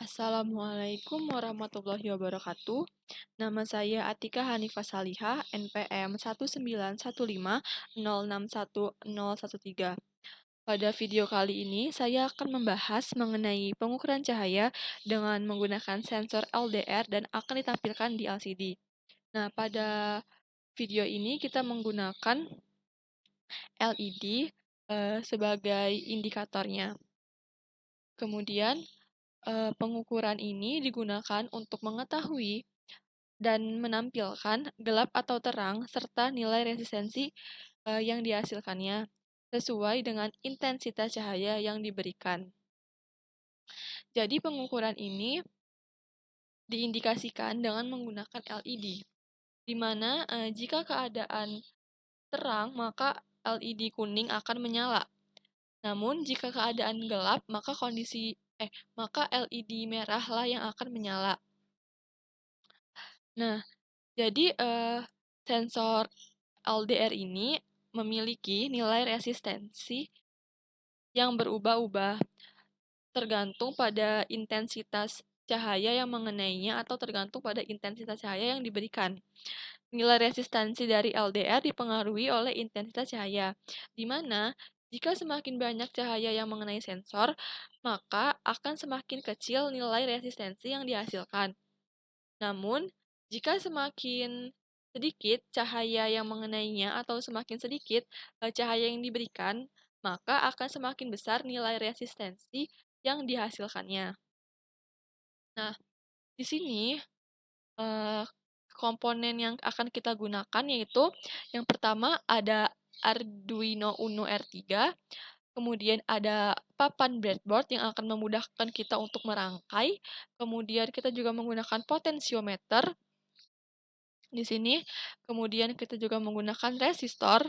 Assalamualaikum warahmatullahi wabarakatuh. Nama saya Atika Hanifah Salihah, NPM 19150611013. Pada video kali ini, saya akan membahas mengenai pengukuran cahaya dengan menggunakan sensor LDR dan akan ditampilkan di LCD. Nah, pada video ini kita menggunakan LED sebagai indikatornya. Kemudian, pengukuran ini digunakan untuk mengetahui dan menampilkan gelap atau terang serta nilai resistensi yang dihasilkannya sesuai dengan intensitas cahaya yang diberikan. Jadi pengukuran ini diindikasikan dengan menggunakan LED, di mana jika keadaan terang maka LED kuning akan menyala. Namun jika keadaan gelap maka LED merah lah yang akan menyala. Nah, jadi sensor LDR ini memiliki nilai resistensi yang berubah-ubah tergantung pada intensitas cahaya yang mengenainya atau tergantung pada intensitas cahaya yang diberikan. Nilai resistansi dari LDR dipengaruhi oleh intensitas cahaya, di mana jika semakin banyak cahaya yang mengenai sensor, maka akan semakin kecil nilai resistensi yang dihasilkan. Namun, jika semakin sedikit cahaya yang mengenainya atau semakin sedikit cahaya yang diberikan, maka akan semakin besar nilai resistensi yang dihasilkannya. Nah, di sini eh, komponen yang akan kita gunakan yaitu yang pertama ada Arduino Uno R3, kemudian ada papan breadboard yang akan memudahkan kita untuk merangkai, kemudian kita juga menggunakan potensiometer di sini, kemudian kita juga menggunakan resistor,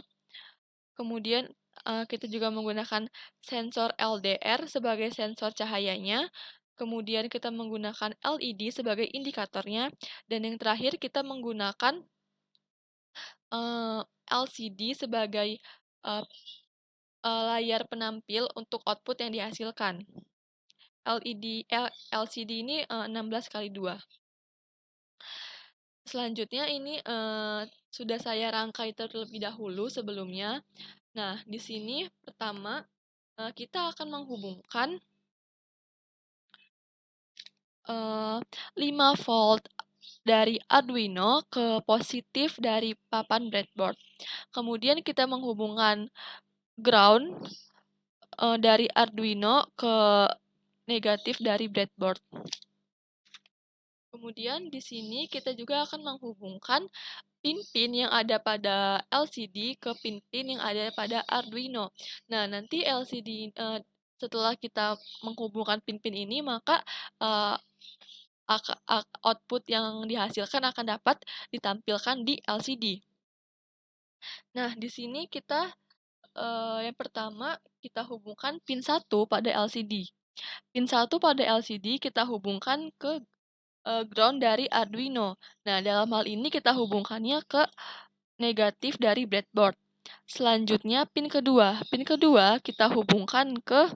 kemudian kita juga menggunakan sensor LDR sebagai sensor cahayanya, kemudian kita menggunakan LED sebagai indikatornya, dan yang terakhir kita menggunakan LCD sebagai layar penampil untuk output yang dihasilkan. LCD ini 16x2. Selanjutnya ini sudah saya rangkai terlebih dahulu sebelumnya. Nah, di sini pertama kita akan menghubungkan 5 volt dari Arduino ke positif dari papan breadboard. Kemudian kita menghubungkan ground dari Arduino ke negatif dari breadboard. Kemudian di sini kita juga akan menghubungkan pin-pin yang ada pada LCD ke pin-pin yang ada pada Arduino. Nah, nanti LCD setelah kita menghubungkan pin-pin ini, maka output yang dihasilkan akan dapat ditampilkan di LCD. Nah, di sini kita yang pertama kita hubungkan pin 1 pada LCD. Pin 1 pada LCD kita hubungkan ke ground dari Arduino. Nah, dalam hal ini kita hubungkannya ke negatif dari breadboard. Selanjutnya pin kedua. Pin kedua kita hubungkan ke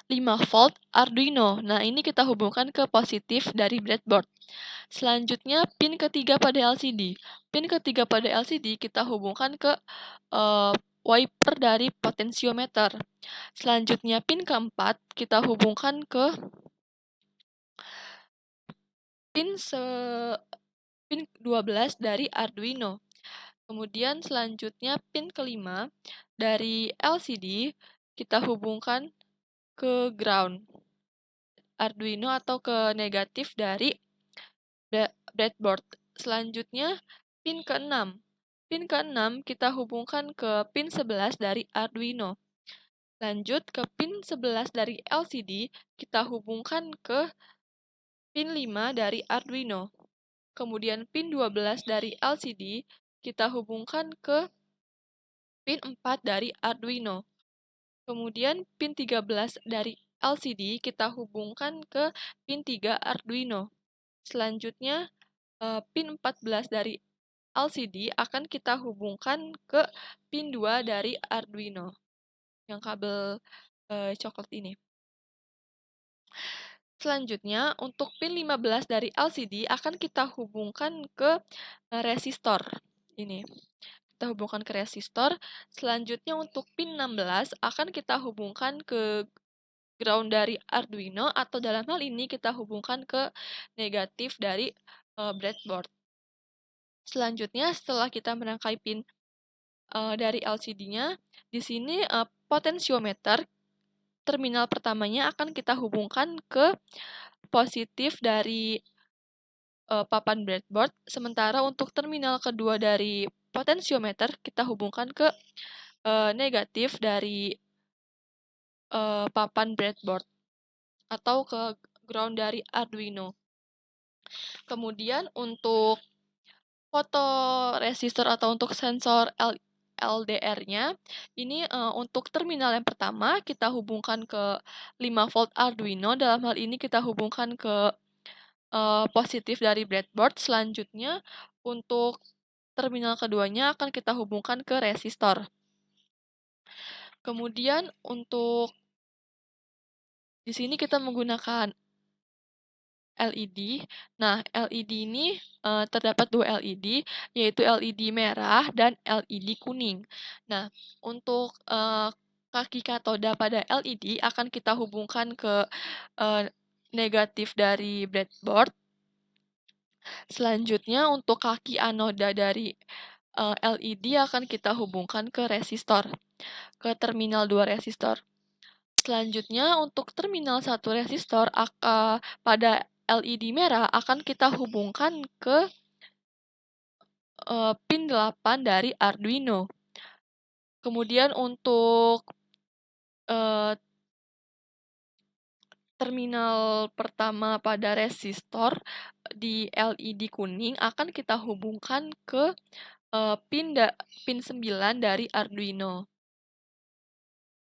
5 volt Arduino. Nah, ini kita hubungkan ke positif dari breadboard. Selanjutnya pin ketiga pada LCD. Pin ketiga pada LCD kita hubungkan ke wiper dari potensiometer. Selanjutnya pin keempat kita hubungkan ke pin 12 dari Arduino. Kemudian selanjutnya pin kelima dari LCD kita hubungkan ke ground Arduino atau ke negatif dari breadboard. Selanjutnya pin keenam. Pin keenam kita hubungkan ke pin 11 dari Arduino. Lanjut ke pin 11 dari LCD kita hubungkan ke pin 5 dari Arduino. Kemudian pin 12 dari LCD kita hubungkan ke pin 4 dari Arduino. Kemudian pin 13 dari LCD kita hubungkan ke pin 3 Arduino. Selanjutnya pin 14 dari LCD akan kita hubungkan ke pin 2 dari Arduino. Yang kabel coklat ini. Selanjutnya, untuk pin 15 dari LCD akan kita hubungkan ke resistor. Ini, kita hubungkan ke resistor. Selanjutnya untuk pin 16 akan kita hubungkan ke ground dari Arduino, atau dalam hal ini kita hubungkan ke negatif dari breadboard. Selanjutnya, setelah kita merangkai pin dari LCD-nya, di sini potensiometer terminal pertamanya akan kita hubungkan ke positif dari papan breadboard, sementara untuk terminal kedua dari potensiometer kita hubungkan ke negatif dari papan breadboard atau ke ground dari Arduino. Kemudian untuk fotoresistor atau untuk sensor LDR-nya, ini untuk terminal yang pertama kita hubungkan ke 5 volt Arduino. Dalam hal ini kita hubungkan ke positif dari breadboard. Selanjutnya untuk terminal keduanya akan kita hubungkan ke resistor. Kemudian untuk di sini kita menggunakan LED. Nah, LED ini terdapat dua LED, yaitu LED merah dan LED kuning. Nah, untuk kaki katoda pada LED akan kita hubungkan ke negatif dari breadboard. Selanjutnya, untuk kaki anoda dari LED akan kita hubungkan ke resistor, ke terminal 2 resistor. Selanjutnya, untuk terminal 1 resistor pada LED merah akan kita hubungkan ke pin 8 dari Arduino. Kemudian untuk terminal pertama pada resistor di LED kuning akan kita hubungkan ke pin 9 dari Arduino.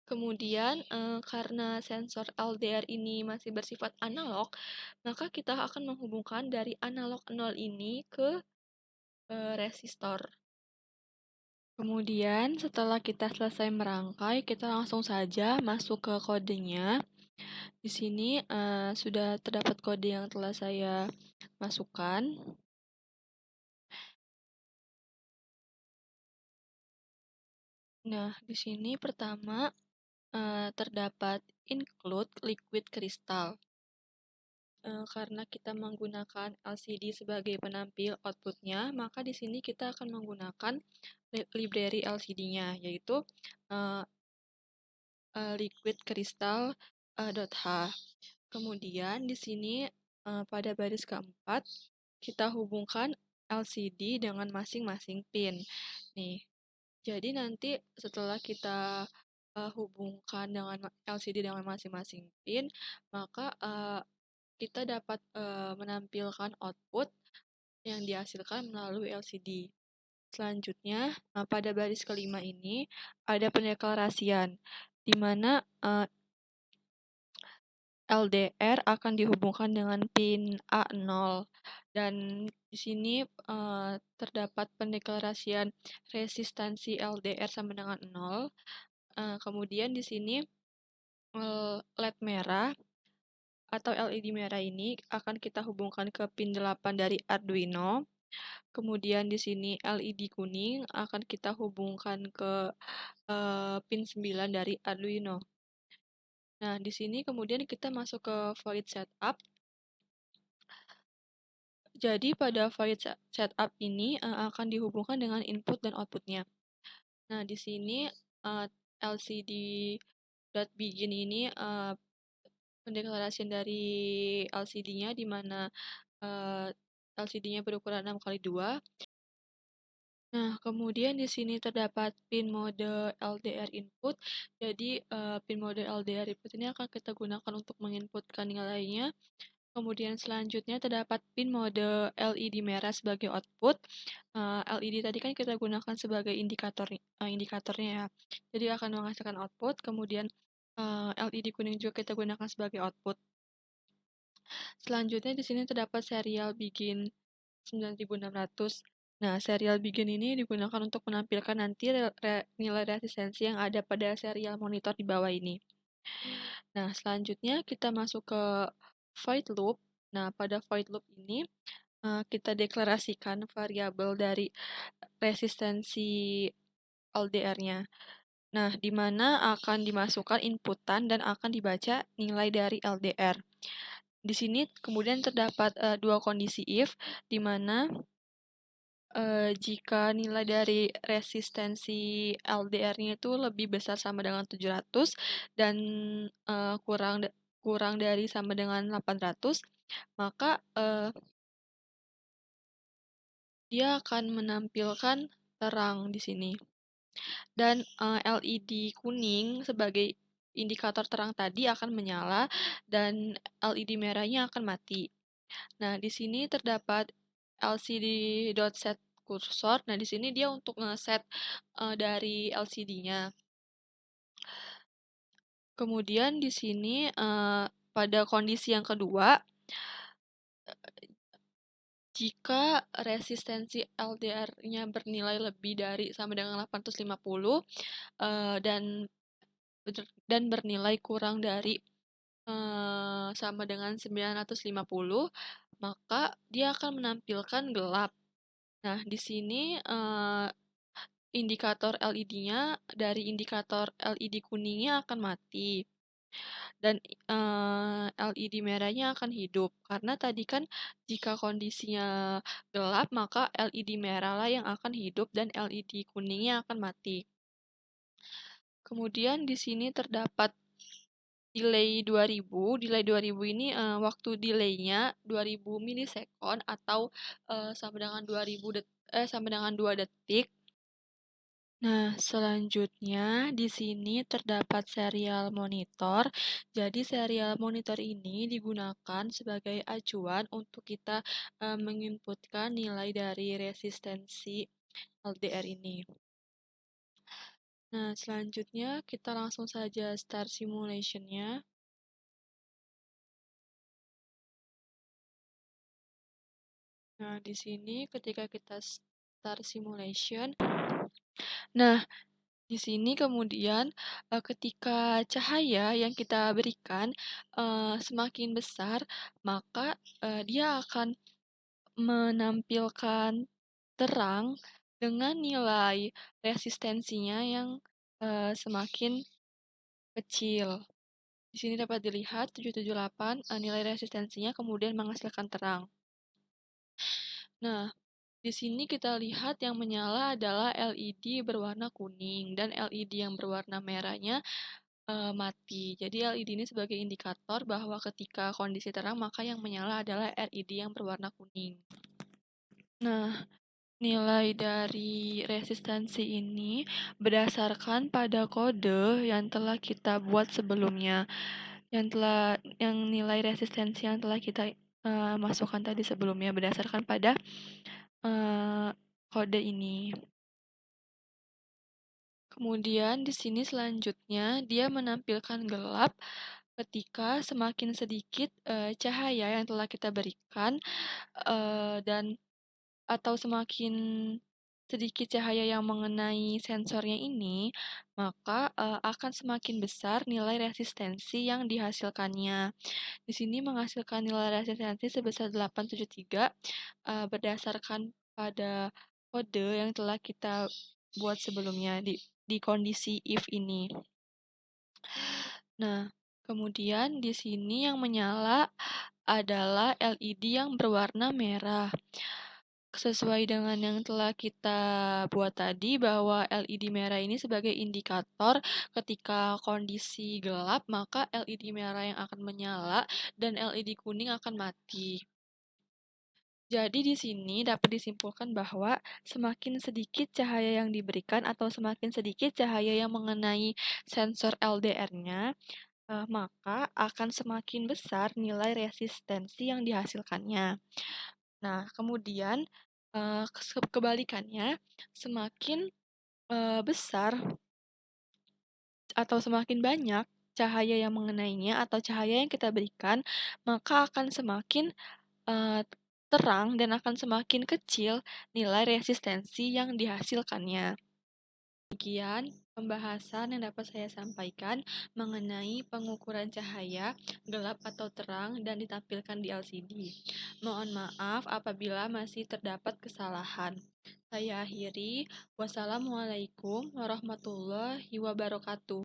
Kemudian, karena sensor LDR ini masih bersifat analog, maka kita akan menghubungkan dari analog 0 ini ke resistor. Kemudian, setelah kita selesai merangkai, kita langsung saja masuk ke kodenya. Di sini sudah terdapat kode yang telah saya masukkan. Nah, di sini pertama terdapat include liquid crystal. Karena kita menggunakan LCD sebagai penampil outputnya, maka di sini kita akan menggunakan library LCD-nya, yaitu liquid crystal .h. Kemudian di sini pada baris keempat kita hubungkan LCD dengan masing-masing pin. Nih, jadi nanti setelah kita hubungkan dengan LCD dengan masing-masing pin, maka kita dapat menampilkan output yang dihasilkan melalui LCD. Selanjutnya, pada baris kelima ini ada pendeklarasian, di mana LDR akan dihubungkan dengan pin A0, dan di sini terdapat pendeklarasian resistansi LDR sama dengan 0. Kemudian di sini LED merah atau LED merah ini akan kita hubungkan ke pin 8 dari Arduino. Kemudian di sini LED kuning akan kita hubungkan ke pin 9 dari Arduino. Nah, di sini kemudian kita masuk ke void setup. Jadi pada void setup ini akan dihubungkan dengan input dan outputnya. Nah, di sini LCD.begin ini pendeklarasian dari LCD-nya, di mana LCD-nya berukuran 6x2. Nah, kemudian di sini terdapat pin mode LDR input. Jadi, pin mode LDR input ini akan kita gunakan untuk menginputkan nilainya. Kemudian selanjutnya terdapat pin mode LED merah sebagai output. LED tadi kan kita gunakan sebagai indikatornya ya. Jadi akan menghasilkan output. Kemudian LED kuning juga kita gunakan sebagai output. Selanjutnya di sini terdapat serial begin 9600. Nah, serial begin ini digunakan untuk menampilkan nanti nilai resistensi yang ada pada serial monitor di bawah ini. Nah, selanjutnya kita masuk ke void loop. Nah, pada void loop ini kita deklarasikan variabel dari resistensi LDR-nya. Nah, di mana akan dimasukkan inputan dan akan dibaca nilai dari LDR. Di sini kemudian terdapat dua kondisi if, di mana jika nilai dari resistensi LDR-nya itu lebih besar sama dengan 700 dan kurang dari sama dengan 800, maka dia akan menampilkan terang di sini. Dan LED kuning sebagai indikator terang tadi akan menyala dan LED merahnya akan mati. Nah, di sini terdapat LCD dot set cursor. Nah, di sini dia untuk ngeset dari LCD-nya. Kemudian di sini pada kondisi yang kedua, jika resistensi LDR-nya bernilai lebih dari sama dengan 850 dan bernilai kurang dari sama dengan 950, maka dia akan menampilkan gelap. Nah, di sini indikator LED-nya dari indikator LED kuningnya akan mati. Dan LED merahnya akan hidup. Karena tadi kan jika kondisinya gelap, maka LED merah lah yang akan hidup dan LED kuningnya akan mati. Kemudian di sini terdapat delay 2000. Delay 2000 ini waktu delaynya 2000 milisekon atau sama dengan 2 detik. Nah, selanjutnya di sini terdapat serial monitor. Jadi serial monitor ini digunakan sebagai acuan untuk kita menginputkan nilai dari resistensi LDR ini. Nah, selanjutnya kita langsung saja start simulation-nya. Nah, di sini ketika kita start simulation, nah, di sini kemudian ketika cahaya yang kita berikan semakin besar, maka dia akan menampilkan terang dengan nilai resistensinya yang semakin kecil. Di sini dapat dilihat 778 nilai resistensinya kemudian menghasilkan terang. Nah, di sini kita lihat yang menyala adalah LED berwarna kuning dan LED yang berwarna merahnya mati. Jadi LED ini sebagai indikator bahwa ketika kondisi terang maka yang menyala adalah LED yang berwarna kuning. Nah, nilai dari resistensi ini berdasarkan pada kode yang telah kita buat sebelumnya. Yang nilai resistensi yang telah kita masukkan tadi sebelumnya berdasarkan pada kode ini. Kemudian di sini selanjutnya dia menampilkan gelap ketika semakin sedikit cahaya yang telah kita berikan dan atau semakin sedikit cahaya yang mengenai sensornya ini, maka akan semakin besar nilai resistensi yang dihasilkannya. Di sini menghasilkan nilai resistensi sebesar 873 berdasarkan pada kode yang telah kita buat sebelumnya di kondisi if ini. Nah, kemudian di sini yang menyala adalah LED yang berwarna merah. Sesuai dengan yang telah kita buat tadi bahwa LED merah ini sebagai indikator ketika kondisi gelap, maka LED merah yang akan menyala dan LED kuning akan mati. Jadi di sini dapat disimpulkan bahwa semakin sedikit cahaya yang diberikan atau semakin sedikit cahaya yang mengenai sensor LDR-nya, maka akan semakin besar nilai resistensi yang dihasilkannya. Nah, kemudian kebalikannya, semakin besar atau semakin banyak cahaya yang mengenainya atau cahaya yang kita berikan, maka akan semakin terang dan akan semakin kecil nilai resistensi yang dihasilkannya. Demikian. pembahasan yang dapat saya sampaikan mengenai pengukuran cahaya, gelap atau terang, dan ditampilkan di LCD. Mohon maaf apabila masih terdapat kesalahan. Saya akhiri. Wassalamualaikum warahmatullahi wabarakatuh.